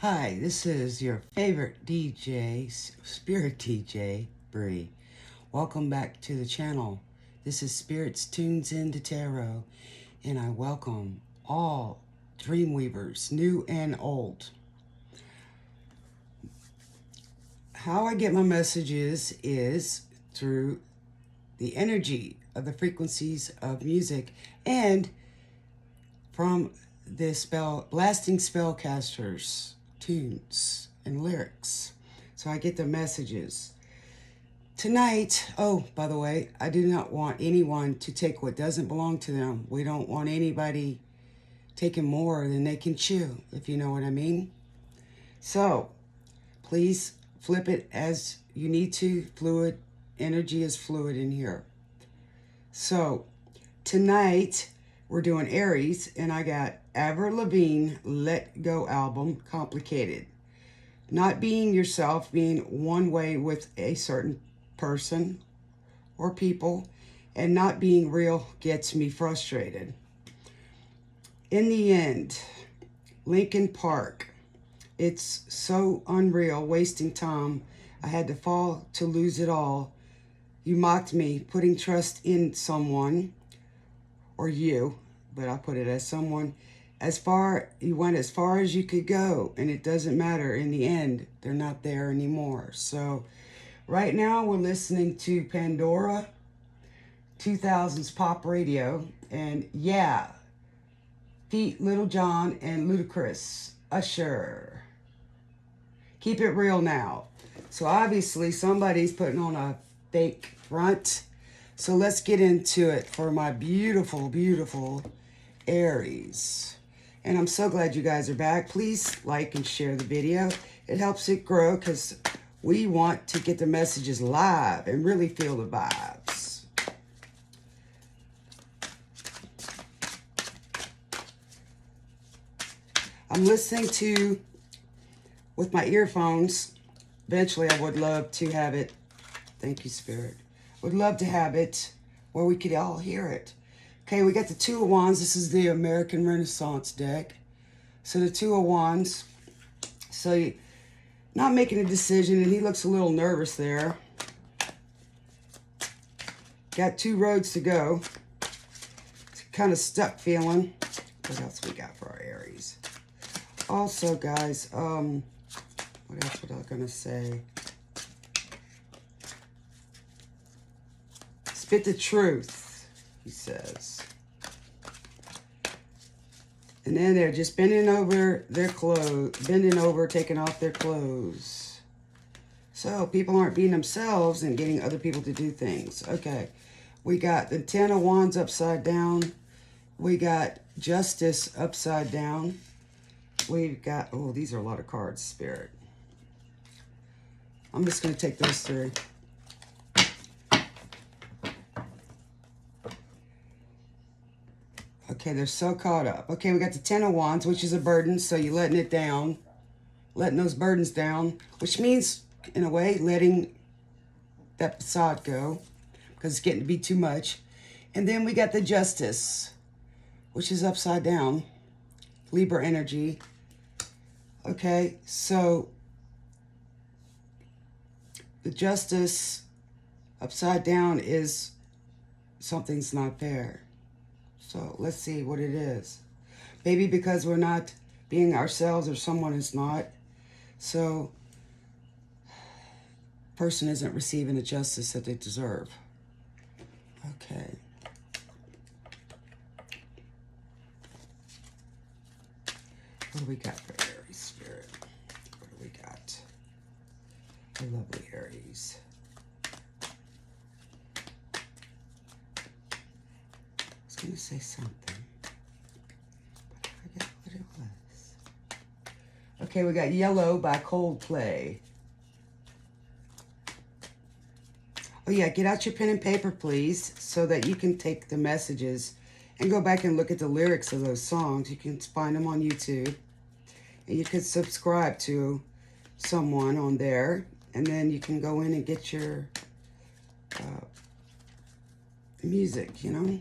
Hi, this is your favorite DJ, Spirit Dj Brie. Welcome back to the channel. This is Spirit's Tunes into Tarot, and I welcome all Dreamweavers, new and old. How I get my messages is through the energy of the frequencies of music and from the blasting spellcasters tunes and lyrics. So I get the messages. Tonight, oh, by the way, I do not want anyone to take what doesn't belong to them. We don't want anybody taking more than they can chew, if you know what I mean. So please flip it as you need to. Fluid energy is fluid in here. So tonight we're doing Aries, and I got Avril Lavigne, Let Go album, Complicated. Not being yourself, being one way with a certain person or people, and not being real gets me frustrated. In the end, Lincoln Park, it's so unreal, wasting time. I had to fall to lose it all. You mocked me, putting trust in someone, or you, but I'll put it as someone. You went as far as you could go, and it doesn't matter. In the end, they're not there anymore. So right now we're listening to Pandora, 2000s pop radio, and yeah, Pete, Little John, and Ludacris, Usher. Keep it real now. So obviously somebody's putting on a fake front. So let's get into it for my beautiful, beautiful Aries. And I'm so glad you guys are back. Please like and share the video. It helps it grow because we want to get the messages live and really feel the vibes. I'm listening to, with my earphones. Eventually I would love to have it. Thank you, Spirit. Would love to have it where we could all hear it. Okay, we got the Two of Wands. This is the American Renaissance deck. So the Two of Wands. So you're not making a decision, and he looks a little nervous there. Got two roads to go. It's kind of stuck feeling. What else we got for our Aries? Also, guys, what else was I gonna say? Spit the truth, he says. And then they're just bending over their clothes, taking off their clothes. So people aren't being themselves and getting other people to do things. Okay, we got the Ten of Wands upside down. We got Justice upside down. We've got, oh, these are a lot of cards, Spirit. I'm just going to take those three. Okay, they're so caught up. Okay, we got the Ten of Wands, which is a burden, so you're letting it down. Letting those burdens down, which means, in a way, letting that facade go, because it's getting to be too much. And then we got the Justice, which is upside down. Libra energy. Okay, so the Justice upside down is something's not there. So let's see what it is. Maybe because we're not being ourselves, or someone is not. So person isn't receiving the justice that they deserve. Okay. What do we got for Aries, Spirit? What do we got? A lovely Aries. I was going to say something, but I forget what it was. Okay, we got Yellow by Coldplay. Oh yeah, get out your pen and paper, please, so that you can take the messages and go back and look at the lyrics of those songs. You can find them on YouTube. And you can subscribe to someone on there. And then you can go in and get your music, you know.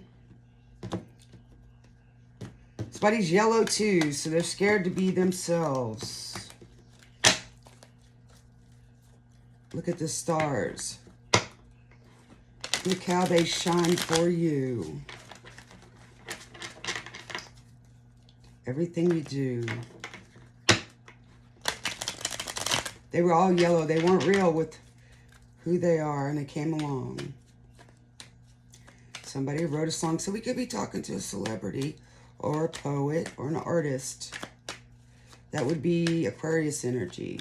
Somebody's yellow too, so they're scared to be themselves. Look at the stars. Look how they shine for you. Everything you do. They were all yellow. They weren't real with who they are, and they came along. Somebody wrote a song, so we could be talking to a celebrity or a poet or an artist. That would be Aquarius energy.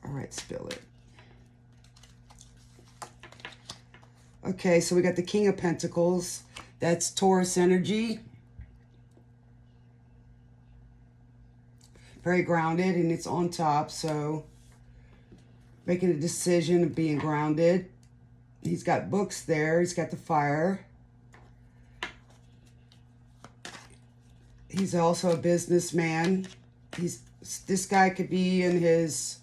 All right, spill it. Okay, so we got the King of Pentacles. That's Taurus energy. Very grounded, and it's on top, so making a decision of being grounded. He's got books there. He's got the fire. He's also a businessman. This guy could be in his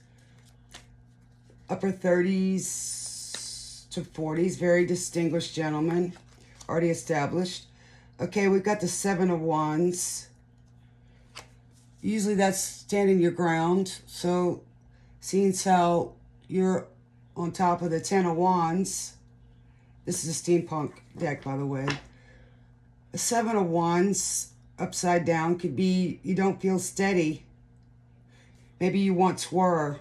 upper 30s to 40s. Very distinguished gentleman. Already established. Okay, we've got the Seven of Wands. Usually that's standing your ground. So, seeing how you're on top of the Ten of Wands. This is a steampunk deck, by the way. The Seven of Wands upside down could be you don't feel steady. Maybe you once were.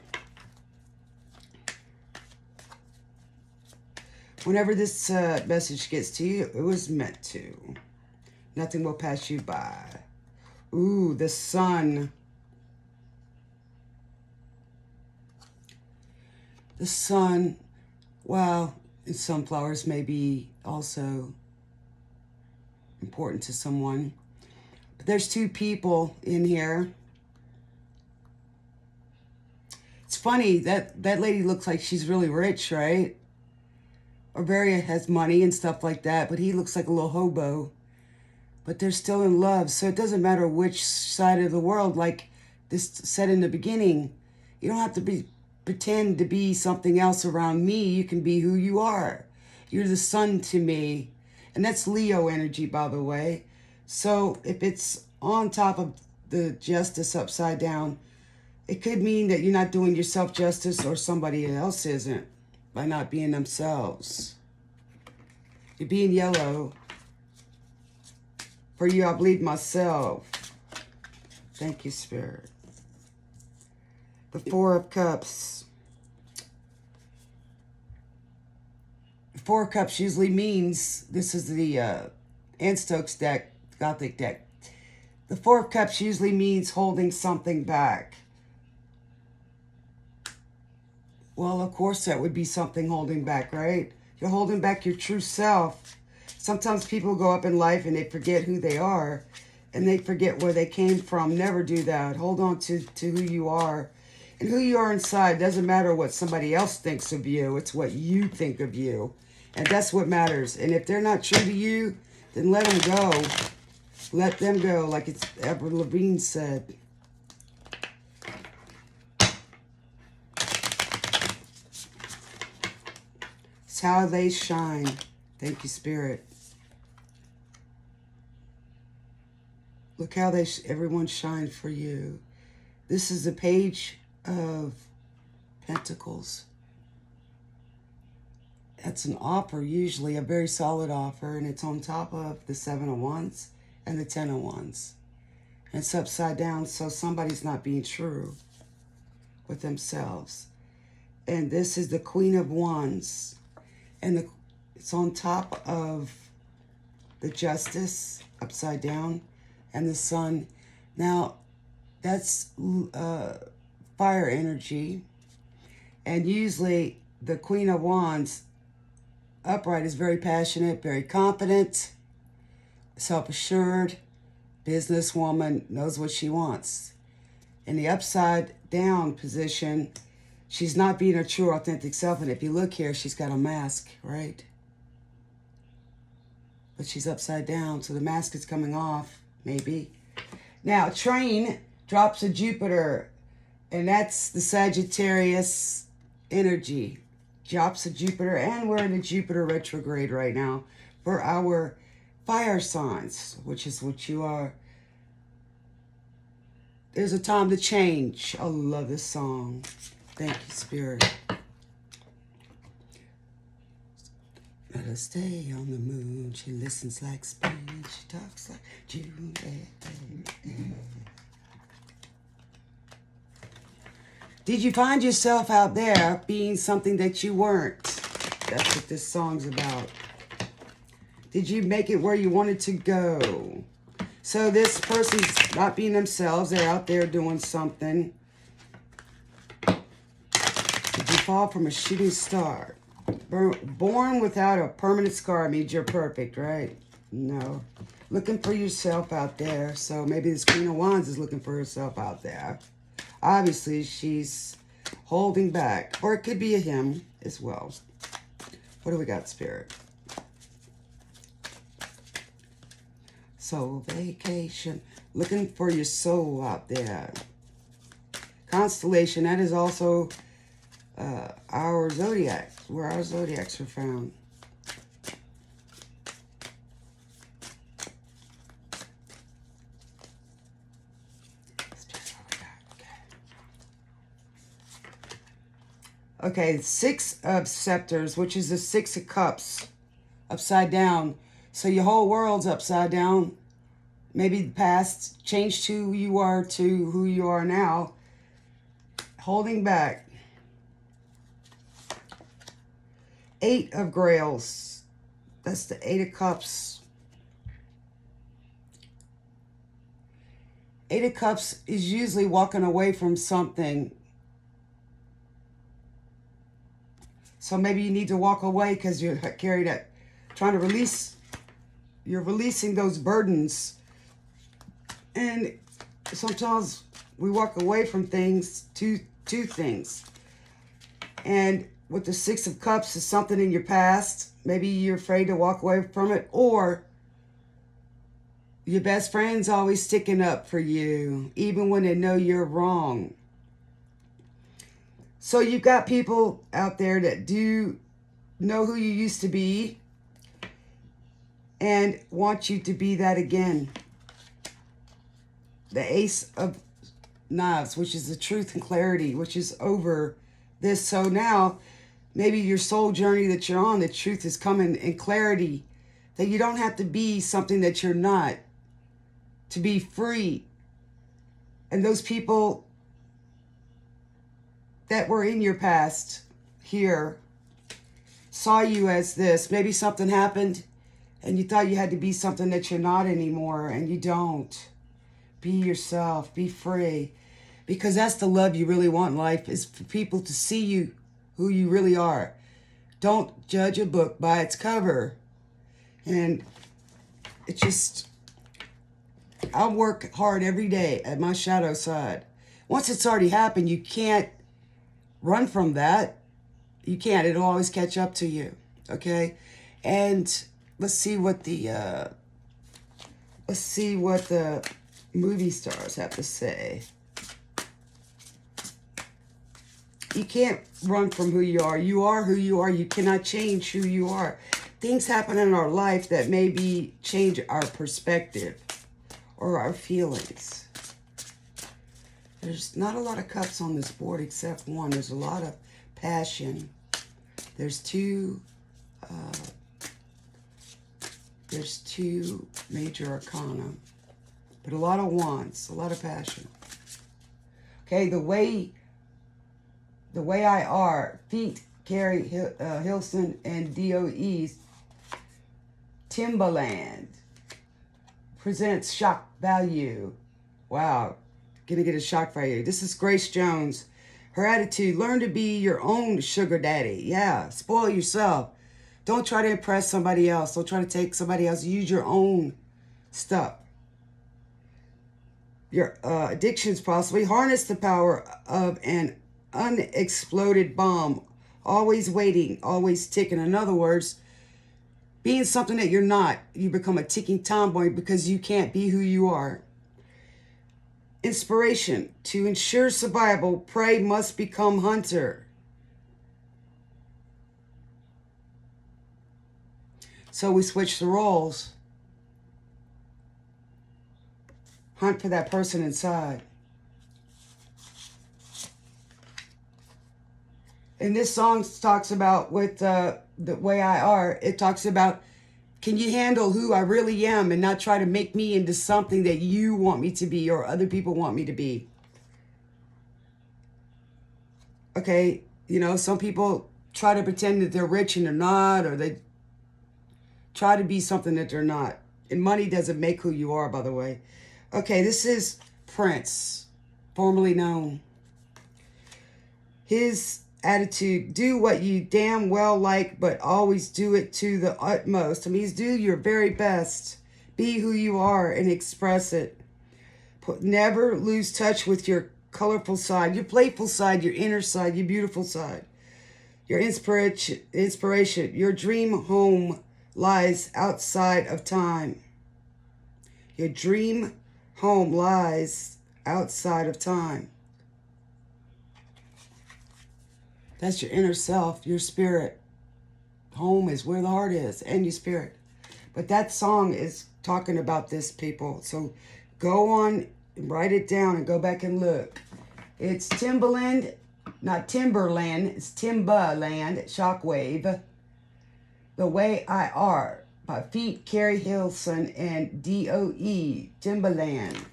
Whenever this message gets to you, it was meant to. Nothing will pass you by. Ooh, the sun. The sun, well, sunflowers may be also important to someone. But there's two people in here. It's funny, that lady looks like she's really rich, right? Or very has money and stuff like that, but he looks like a little hobo. But they're still in love, so it doesn't matter which side of the world, like this said in the beginning. You don't have to pretend to be something else around me. You can be who you are. You're the sun to me. And that's Leo energy, by the way. So if it's on top of the justice upside down, it could mean that you're not doing yourself justice or somebody else isn't by not being themselves. You're being yellow. For you, I bleed myself. Thank you, Spirit. The Four of Cups. The Four of Cups usually means, this is the Anne Stokes deck, Gothic deck. The Four of Cups usually means holding something back. Well, of course that would be something holding back, right? You're holding back your true self. Sometimes people go up in life and they forget who they are. And they forget where they came from. Never do that. Hold on to who you are. And who you are inside doesn't matter what somebody else thinks of you. It's what you think of you. And that's what matters. And if they're not true to you, then let them go. Let them go, like it's Avril Lavigne said. It's how they shine. Thank you, Spirit. Look how everyone shines for you. This is the Page of Pentacles. That's an offer, usually a very solid offer, and it's on top of the Seven of Wands and the Ten of Wands. And it's upside down, so somebody's not being true with themselves. And this is the Queen of Wands, and it's on top of the Justice, upside down, and the Sun. Now, that's fire energy. And usually, the Queen of Wands, upright, is very passionate, very confident, self-assured, businesswoman, knows what she wants. In the upside down position, she's not being her true, authentic self. And if you look here, she's got a mask, right? But she's upside down, so the mask is coming off. Maybe. Now, train drops a Jupiter, and that's the Sagittarius energy. Drops a Jupiter, and we're in a Jupiter retrograde right now for our fire signs, which is what you are. There's a time to change. I love this song. Thank you, Spirit. Let her stay on the moon. She listens like Spain. She talks like June. Did you find yourself out there being something that you weren't? That's what this song's about. Did you make it where you wanted to go? So this person's not being themselves. They're out there doing something. Did you fall from a shooting star? Born without a permanent scar means you're perfect, right? No. Looking for yourself out there. So maybe this Queen of Wands is looking for herself out there. Obviously, she's holding back. Or it could be a him as well. What do we got, Spirit? Soul vacation. Looking for your soul out there. Constellation, that is also our zodiac, where our zodiacs are found. Okay, Six of Scepters, which is the Six of Cups, upside down. So your whole world's upside down. Maybe the past changed who you are to who you are now. Holding back. Eight of Grails. That's the Eight of Cups. Eight of Cups is usually walking away from something. So maybe you need to walk away because you're carried at trying to release. You're releasing those burdens. And sometimes we walk away from things to things. And with the Six of Cups is something in your past. Maybe you're afraid to walk away from it. Or your best friend's always sticking up for you, even when they know you're wrong. So you've got people out there that do know who you used to be and want you to be that again. The Ace of Knives, which is the truth and clarity, which is over this. So now, maybe your soul journey that you're on, the truth is coming in clarity. That you don't have to be something that you're not. To be free. And those people that were in your past here saw you as this. Maybe something happened and you thought you had to be something that you're not anymore, and you don't. Be yourself. Be free. Because that's the love you really want in life, is for people to see you who you really are. Don't judge a book by its cover. And it just, I work hard every day at my shadow side. Once it's already happened, you can't run from that. You can't. It'll always catch up to you. Okay? And let's see what the movie stars have to say. You can't run from who you are. You are who you are. You cannot change who you are. Things happen in our life that maybe change our perspective or our feelings. There's not a lot of cups on this board except one. There's a lot of passion. There's two major arcana. But a lot of wands, a lot of passion. Okay, the way I are, feet carry Hilson and DOE's Timbaland presents shock value. Wow, gonna get a shock value. This is Grace Jones. Her attitude, learn to be your own sugar daddy. Yeah, spoil yourself. Don't try to impress somebody else. Don't try to take somebody else. Use your own stuff. Your addictions possibly. Harness the power of an unexploded bomb. Always waiting, always ticking. In other words, being something that you're not. You become a ticking time bomb because you can't be who you are. Inspiration. To ensure survival, prey must become hunter. So we switch the roles. Hunt for that person inside. And this song talks about with the way I are. It talks about, can you handle who I really am and not try to make me into something that you want me to be or other people want me to be? Okay, you know, some people try to pretend that they're rich and they're not, or they try to be something that they're not. And money doesn't make who you are, by the way. Okay, this is Prince, formerly known. His attitude, do what you damn well like, but always do it to the utmost. I mean, do your very best. Be who you are and express it. Never lose touch with your colorful side, your playful side, your inner side, your beautiful side. Your inspiration, your dream home lies outside of time. Your dream home lies outside of time. That's your inner self, your spirit. Home is where the heart is, and your spirit. But that song is talking about this, people. So go on, write it down, and go back and look. It's Timbaland, not Timberland, it's Timbaland, Shockwave. The Way I Are by Feet, Carrie Hilson, and DOE, Timbaland.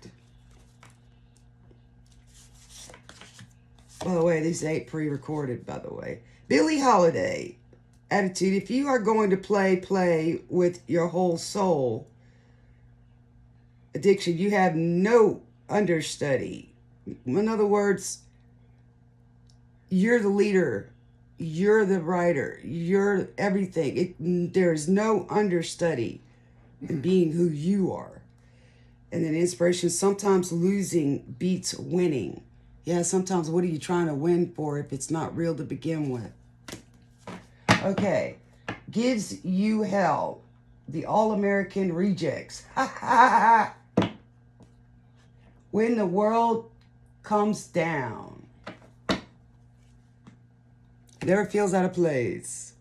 By the way, these ain't pre-recorded, by the way. Billie Holiday, attitude. If you are going to play with your whole soul. Addiction, you have no understudy. In other words, you're the leader. You're the writer. You're everything. There's no understudy in being who you are. And then inspiration, sometimes losing beats winning. Yeah, sometimes what are you trying to win for if it's not real to begin with? Okay. Gives you hell. The All-American Rejects. When the world comes down. Never feels out of place.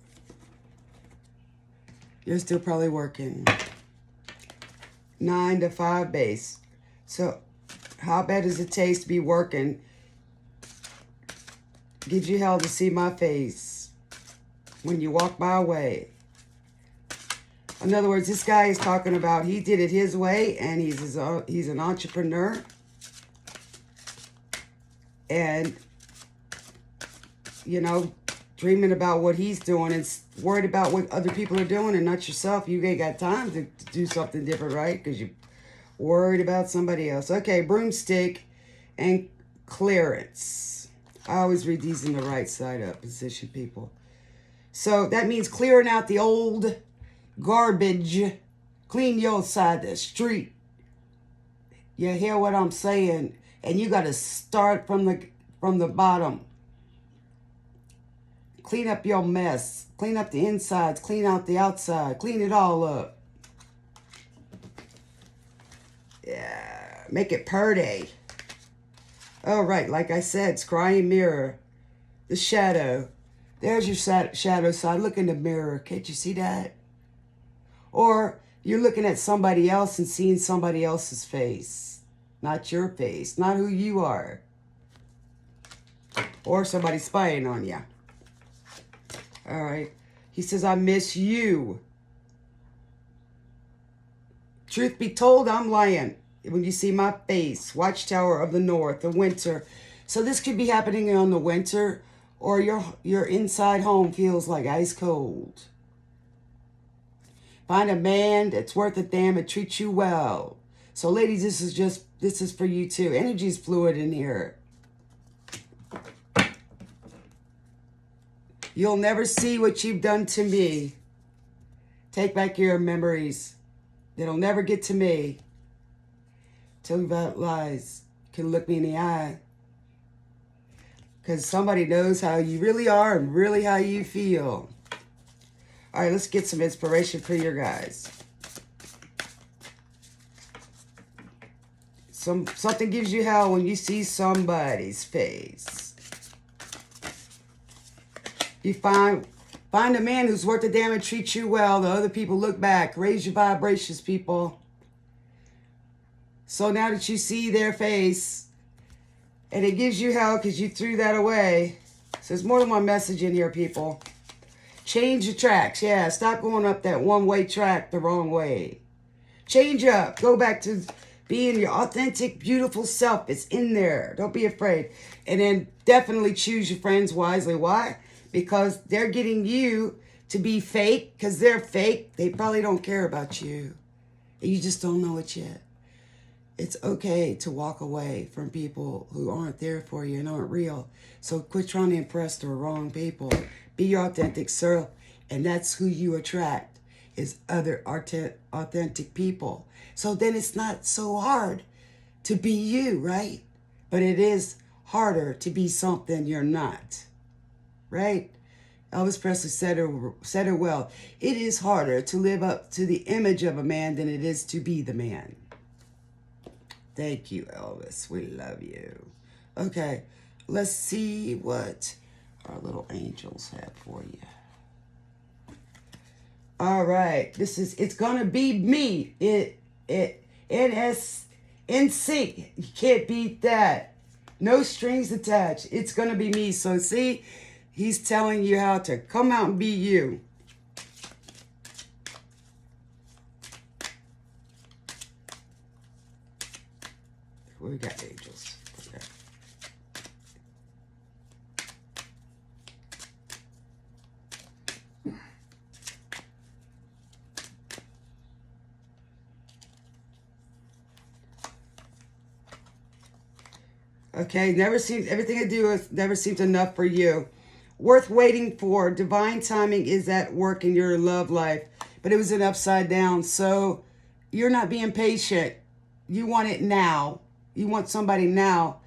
You're still probably working. 9 to 5 base. So how bad does it taste to be working? Gives you hell to see my face when you walk my way. In other words, this guy is talking about he did it his way, and he's an entrepreneur. And, you know, dreaming about what he's doing and worried about what other people are doing and not yourself. You ain't got time to do something different, right? Because you're worried about somebody else. Okay, broomstick and clearance. I always read these in the right side up position, people. So that means clearing out the old garbage. Clean your side of the street. You hear what I'm saying? And you got to start from the bottom. Clean up your mess. Clean up the insides. Clean out the outside. Clean it all up. Yeah. Make it purty. All right. Like I said, scrying mirror. The shadow. There's your shadow side. Look in the mirror. Can't you see that? Or you're looking at somebody else and seeing somebody else's face. Not your face. Not who you are. Or somebody spying on you. All right. He says, I miss you. Truth be told, I'm lying. When you see my face, Watchtower of the North, the winter. So this could be happening on the winter, or your inside home feels like ice cold. Find a man that's worth a damn and treat you well. So ladies, this is for you too. Energy's fluid in here. You'll never see what you've done to me. Take back your memories. It'll never get to me. Tell me about lies. You can look me in the eye. Because somebody knows how you really are and really how you feel. All right, let's get some inspiration for your guys. Something gives you hell when you see somebody's face. You find a man who's worth a damn and treat you well. The other people look back. Raise your vibrations, people. So now that you see their face, and it gives you hell because you threw that away. So there's more than one message in here, people. Change the tracks. Yeah, stop going up that one-way track the wrong way. Change up. Go back to being your authentic, beautiful self. It's in there. Don't be afraid. And then definitely choose your friends wisely. Why? Because they're getting you to be fake. Because they're fake. They probably don't care about you. You just don't know it yet. It's okay to walk away from people who aren't there for you and aren't real. So quit trying to impress the wrong people. Be your authentic self. And that's who you attract, is other authentic people. So then it's not so hard to be you, right? But it is harder to be something you're not, right? Elvis Presley said it well. It is harder to live up to the image of a man than it is to be the man. Thank you, Elvis. We love you. Okay, let's see what our little angels have for you. All right, it's gonna be me. In sync. You can't beat that. No strings attached. It's gonna be me. So see, he's telling you how to come out and be you. We got angels. Okay. Okay, everything I do never seems enough for you. Worth waiting for. Divine timing is at work in your love life. But it was an upside down. So you're not being patient. You want it now. You want somebody now.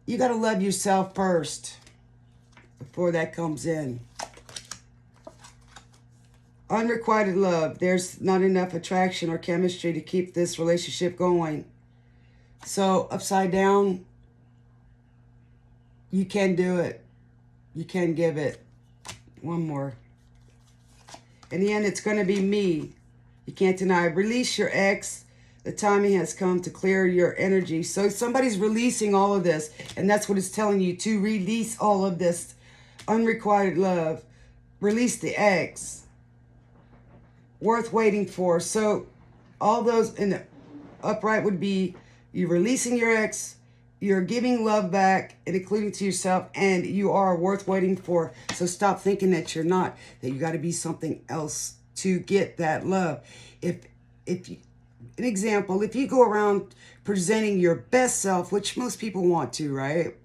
You got to love yourself first before that comes in. Unrequited love. There's not enough attraction or chemistry to keep this relationship going. So upside down, you can do it. You can give it. One more. In the end, it's going to be me. You can't deny. Release your ex. The timing has come to clear your energy. So somebody's releasing all of this. And that's what it's telling you, to release all of this unrequited love. Release the ex. Worth waiting for. So all those in the upright would be you releasing your ex, you're giving love back, and including to yourself, and you are worth waiting for. So stop thinking that you're not, that you got to be something else to get that love. If you, an example, if you go around presenting your best self, which most people want to, right?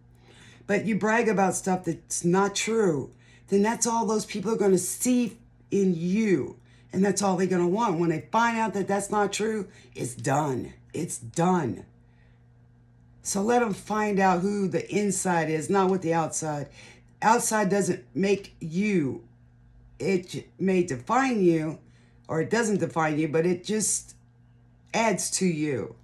But you brag about stuff that's not true, then that's all those people are going to see in you. And that's all they're going to want. When they find out that that's not true, it's done. It's done. So let them find out who the inside is, not what the outside. Outside doesn't make you. It may define you, or it doesn't define you, but it just adds to you.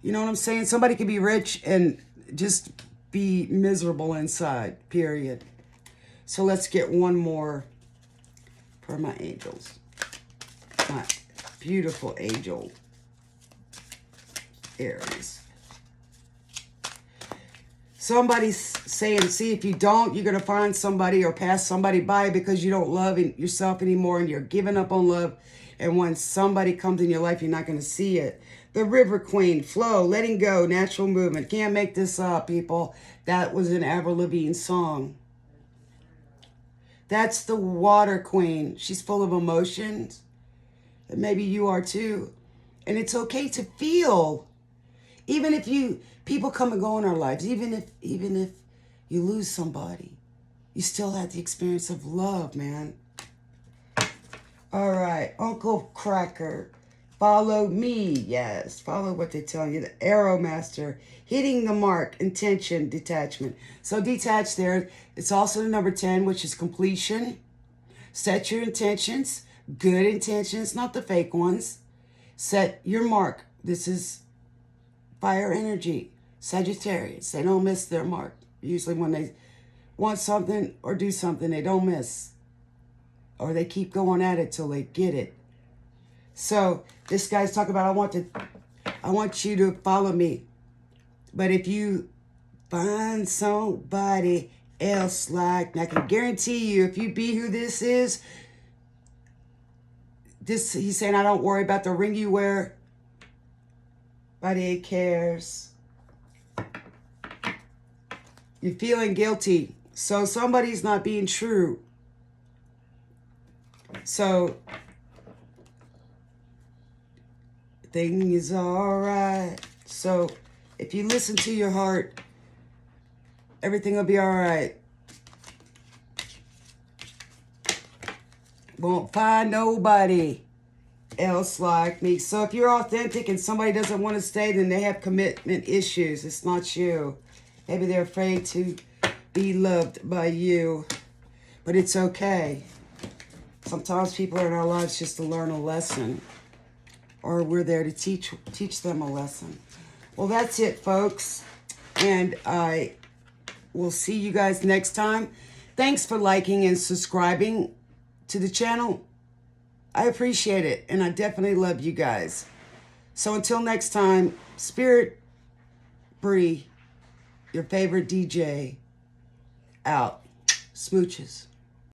You know what I'm saying? Somebody can be rich and just be miserable inside, period. So let's get one more for my angels. My beautiful angel, Aries. Somebody's saying, see, if you don't, you're going to find somebody or pass somebody by because you don't love yourself anymore and you're giving up on love. And when somebody comes in your life, you're not going to see it. The River Queen, flow, letting go, natural movement. Can't make this up, people. That was an Avril Lavigne song. That's the Water Queen. She's full of emotions. And maybe you are too. And it's okay to feel. Even if people come and go in our lives, even if you lose somebody, you still have the experience of love, man. All right, Uncle Cracker, follow me. Yes, follow what they're telling you. The Arrow Master, hitting the mark, intention, detachment. So detach there. It's also the number 10, which is completion. Set your intentions, good intentions, not the fake ones. Set your mark. This is fire energy. Sagittarius, they don't miss their mark. Usually when they want something or do something, they don't miss. Or they keep going at it till they get it. So this guy's talking about, I want you to follow me. But if you find somebody else like. And I can guarantee you, if you be who this is, he's saying, I don't worry about the ring you wear. Nobody cares. You're feeling guilty. So somebody's not being true. So thing is all right. So if you listen to your heart, everything will be all right. Won't find nobody else like me. So if you're authentic and somebody doesn't want to stay, then they have commitment issues. It's not you. Maybe they're afraid to be loved by you. But it's okay. Sometimes people are in our lives just to learn a lesson. Or we're there to teach them a lesson. Well, that's it, folks. And I will see you guys next time. Thanks for liking and subscribing to the channel. I appreciate it. And I definitely love you guys. So until next time, Spirit Brie, your favorite DJ, out. Smooches.